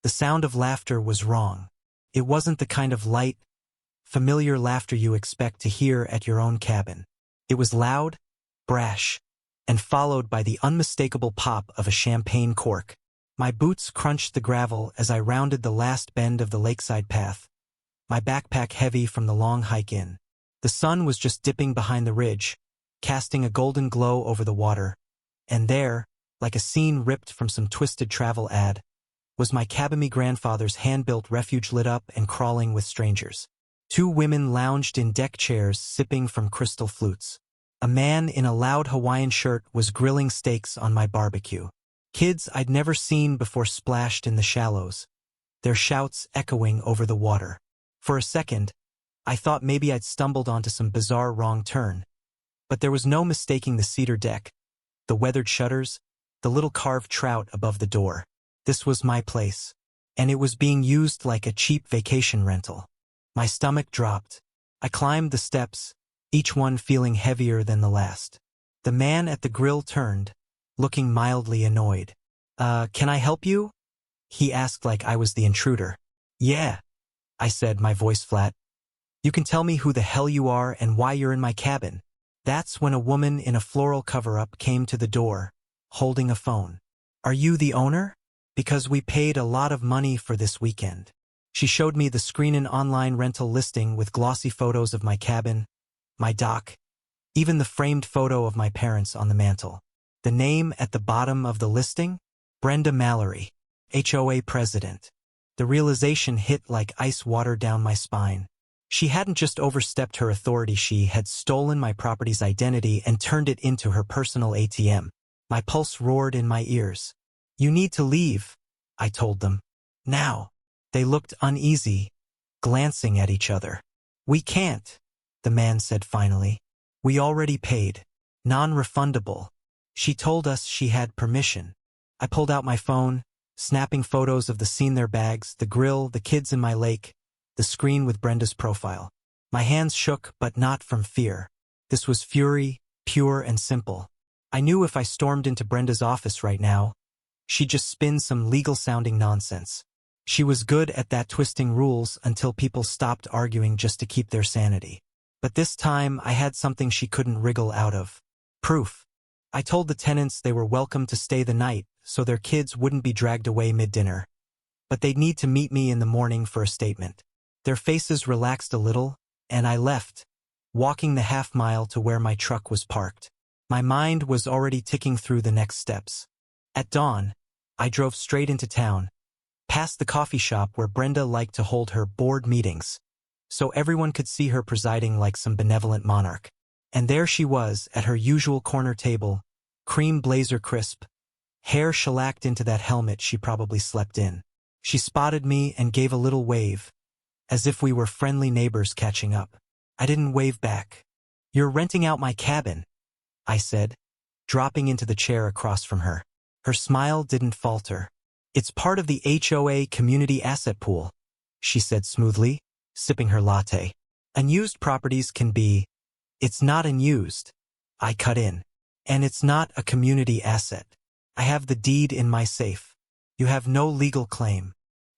The sound of laughter was wrong. It wasn't the kind of light, familiar laughter you expect to hear at your own cabin. It was loud, brash, and followed by the unmistakable pop of a champagne cork. My boots crunched the gravel as I rounded the last bend of the lakeside path, my backpack heavy from the long hike in. The sun was just dipping behind the ridge, casting a golden glow over the water, and there, like a scene ripped from some twisted travel ad, was my cabin grandfather's hand-built refuge lit up and crawling with strangers. 2 women lounged in deck chairs sipping from crystal flutes. A man in a loud Hawaiian shirt was grilling steaks on my barbecue. Kids I'd never seen before splashed in the shallows, their shouts echoing over the water. For a second, I thought maybe I'd stumbled onto some bizarre wrong turn. But there was no mistaking the cedar deck, the weathered shutters, the little carved trout above the door. This was my place, and it was being used like a cheap vacation rental. My stomach dropped. I climbed the steps, each one feeling heavier than the last. The man at the grill turned, looking mildly annoyed. Can I help you?" he asked like I was the intruder. "Yeah," I said, my voice flat. "You can tell me who the hell you are and why you're in my cabin." That's when a woman in a floral cover-up came to the door, holding a phone. "Are you the owner? Because we paid a lot of money for this weekend." She showed me the screenin' online rental listing with glossy photos of my cabin, my dock, even the framed photo of my parents on the mantel. The name at the bottom of the listing? Brenda Mallory, HOA president. The realization hit like ice water down my spine. She hadn't just overstepped her authority, she had stolen my property's identity and turned it into her personal ATM. My pulse roared in my ears. "You need to leave," I told them. "Now." They looked uneasy, glancing at each other. "We can't," the man said finally. "We already paid. Non-refundable." She told us she had permission. I pulled out my phone, snapping photos of the scene, their bags, the grill, the kids in my lake, the screen with Brenda's profile. My hands shook, but not from fear. This was fury, pure and simple. I knew if I stormed into Brenda's office right now, she'd just spin some legal-sounding nonsense. She was good at that, twisting rules until people stopped arguing just to keep their sanity. But this time, I had something she couldn't wriggle out of. Proof. I told the tenants they were welcome to stay the night, so their kids wouldn't be dragged away mid-dinner. But they'd need to meet me in the morning for a statement. Their faces relaxed a little, and I left, walking the half-mile to where my truck was parked. My mind was already ticking through the next steps. At dawn, I drove straight into town, past the coffee shop where Brenda liked to hold her board meetings, so everyone could see her presiding like some benevolent monarch. And there she was, at her usual corner table, cream blazer crisp, hair shellacked into that helmet she probably slept in. She spotted me and gave a little wave, as if we were friendly neighbors catching up. I didn't wave back. "You're renting out my cabin," I said, dropping into the chair across from her. Her smile didn't falter. "It's part of the HOA community asset pool," she said smoothly, sipping her latte. "Unused properties can be—" "It's not unused," I cut in. "And it's not a community asset. I have the deed in my safe. You have no legal claim."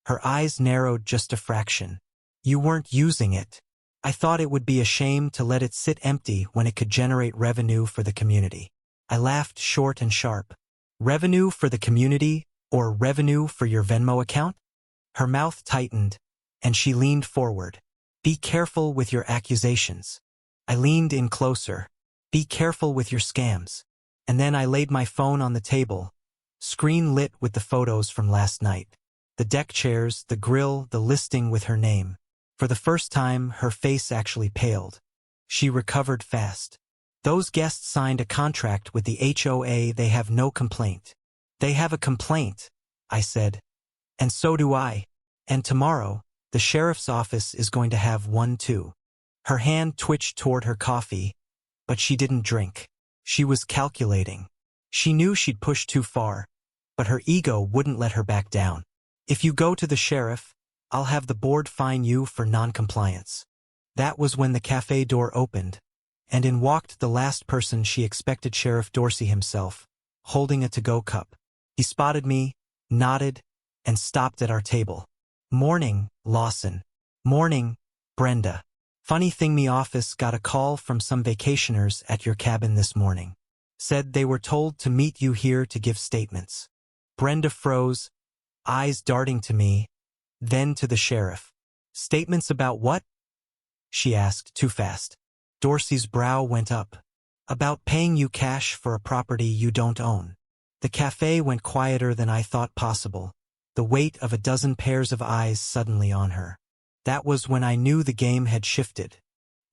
Her eyes narrowed just a fraction. "You weren't using it. I thought it would be a shame to let it sit empty when it could generate revenue for the community." I laughed short and sharp. "Revenue for the community, or revenue for your Venmo account?" Her mouth tightened, and she leaned forward. "Be careful with your accusations." I leaned in closer. "Be careful with your scams." And then I laid my phone on the table, screen lit with the photos from last night. The deck chairs, the grill, the listing with her name. For the first time, her face actually paled. She recovered fast. "Those guests signed a contract with the HOA. They have no complaint." "They have a complaint," I said. "And so do I. And tomorrow, the sheriff's office is going to have one too." Her hand twitched toward her coffee, but she didn't drink. She was calculating. She knew she'd pushed too far, but her ego wouldn't let her back down. "If you go to the sheriff, I'll have the board fine you for non-compliance." That was when the cafe door opened, and in walked the last person she expected, Sheriff Dorsey himself, holding a to-go cup. He spotted me, nodded, and stopped at our table. "Morning, Lawson." "Morning, Brenda. Funny thing, me office got a call from some vacationers at your cabin this morning. Said they were told to meet you here to give statements." Brenda froze, eyes darting to me, then to the sheriff. "Statements about what?" she asked too fast. Dorsey's brow went up. "About paying you cash for a property you don't own." The cafe went quieter than I thought possible, the weight of a dozen pairs of eyes suddenly on her. That was when I knew the game had shifted.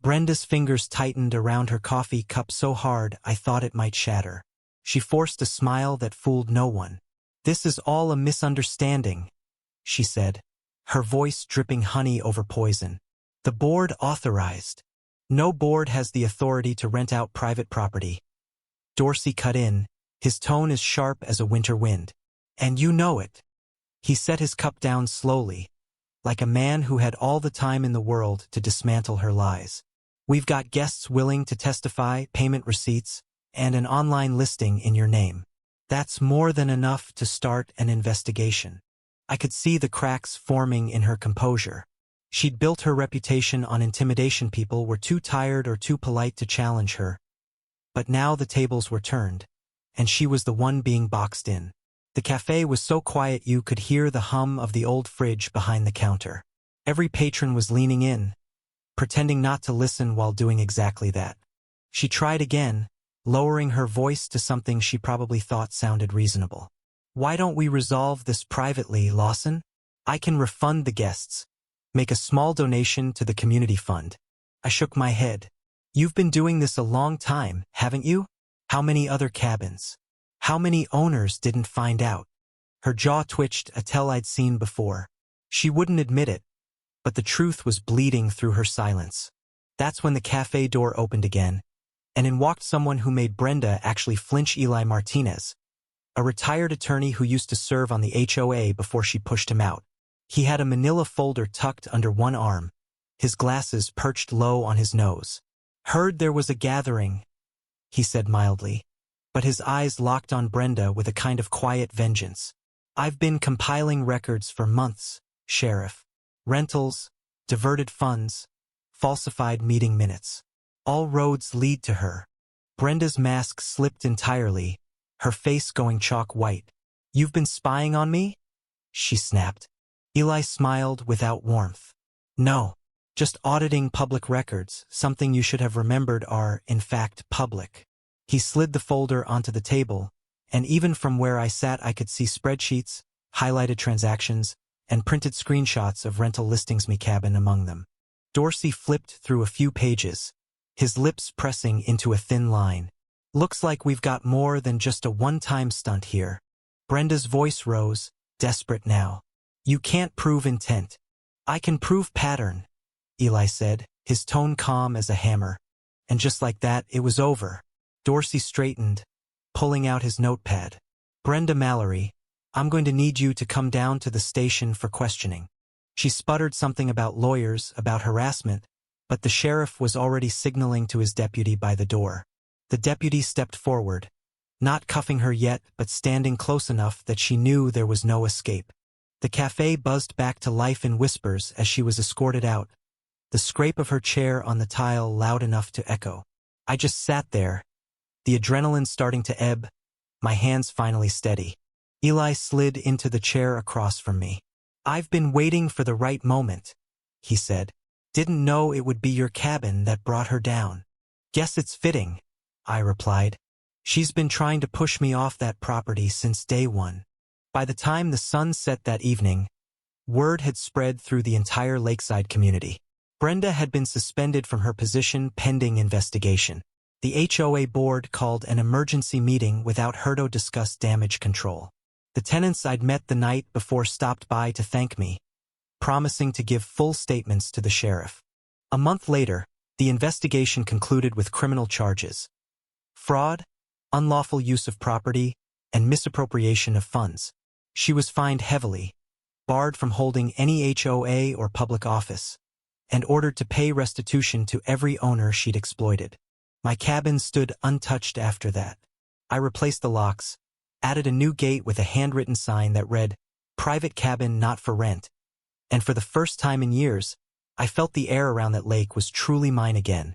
Brenda's fingers tightened around her coffee cup so hard I thought it might shatter. She forced a smile that fooled no one. "This is all a misunderstanding," she said, her voice dripping honey over poison. "The board authorized. No board has the authority to rent out private property." Dorsey cut in, his tone as sharp as a winter wind. "And you know it." He set his cup down slowly, like a man who had all the time in the world to dismantle her lies. "We've got guests willing to testify, payment receipts, and an online listing in your name. That's more than enough to start an investigation." I could see the cracks forming in her composure. She'd built her reputation on intimidation. People were too tired or too polite to challenge her. But now the tables were turned, and she was the one being boxed in. The cafe was so quiet you could hear the hum of the old fridge behind the counter. Every patron was leaning in, pretending not to listen while doing exactly that. She tried again, lowering her voice to something she probably thought sounded reasonable. "Why don't we resolve this privately, Lawson? I can refund the guests. Make a small donation to the community fund." I shook my head. "You've been doing this a long time, haven't you? How many other cabins? How many owners didn't find out?" Her jaw twitched, a tell I'd seen before. She wouldn't admit it, but the truth was bleeding through her silence. That's when the cafe door opened again, and in walked someone who made Brenda actually flinch. Eli Martinez, a retired attorney who used to serve on the HOA before she pushed him out. He had a manila folder tucked under one arm, his glasses perched low on his nose. "Heard there was a gathering," he said mildly, but his eyes locked on Brenda with a kind of quiet vengeance. "I've been compiling records for months, Sheriff. Rentals, diverted funds, falsified meeting minutes. All roads lead to her." Brenda's mask slipped entirely, her face going chalk white. "You've been spying on me?" she snapped. Eli smiled without warmth. "No, just auditing public records. Something you should have remembered are, in fact, public." He slid the folder onto the table, and even from where I sat I could see spreadsheets, highlighted transactions, and printed screenshots of rental listings, me cabin among them. Dorsey flipped through a few pages, his lips pressing into a thin line. "Looks like we've got more than just a one-time stunt here." Brenda's voice rose, desperate now. "You can't prove intent." "I can prove pattern," Eli said, his tone calm as a hammer. And just like that, it was over. Dorsey straightened, pulling out his notepad. "Brenda Mallory, I'm going to need you to come down to the station for questioning." She sputtered something about lawyers, about harassment, but the sheriff was already signaling to his deputy by the door. The deputy stepped forward, not cuffing her yet, but standing close enough that she knew there was no escape. The cafe buzzed back to life in whispers as she was escorted out, the scrape of her chair on the tile loud enough to echo. I just sat there, the adrenaline starting to ebb, my hands finally steady. Eli slid into the chair across from me. "I've been waiting for the right moment," he said. "Didn't know it would be your cabin that brought her down." "Guess it's fitting," I replied. "She's been trying to push me off that property since day one." By the time the sun set that evening, word had spread through the entire lakeside community. Brenda had been suspended from her position pending investigation. The HOA board called an emergency meeting without her to discuss damage control. The tenants I'd met the night before stopped by to thank me, promising to give full statements to the sheriff. A month later, the investigation concluded with criminal charges: fraud, unlawful use of property, and misappropriation of funds. She was fined heavily, barred from holding any HOA or public office, and ordered to pay restitution to every owner she'd exploited. My cabin stood untouched after that. I replaced the locks, added a new gate with a handwritten sign that read, private cabin not for rent, and for the first time in years, I felt the air around that lake was truly mine again.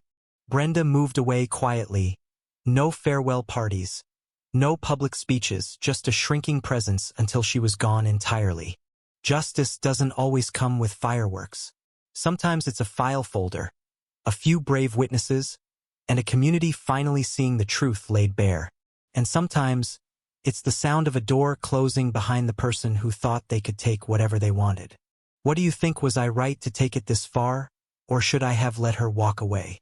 Brenda moved away quietly. No farewell parties. No public speeches, just a shrinking presence until she was gone entirely. Justice doesn't always come with fireworks. Sometimes it's a file folder, a few brave witnesses, and a community finally seeing the truth laid bare. And sometimes, it's the sound of a door closing behind the person who thought they could take whatever they wanted. What do you think? Was I right to take it this far, or should I have let her walk away?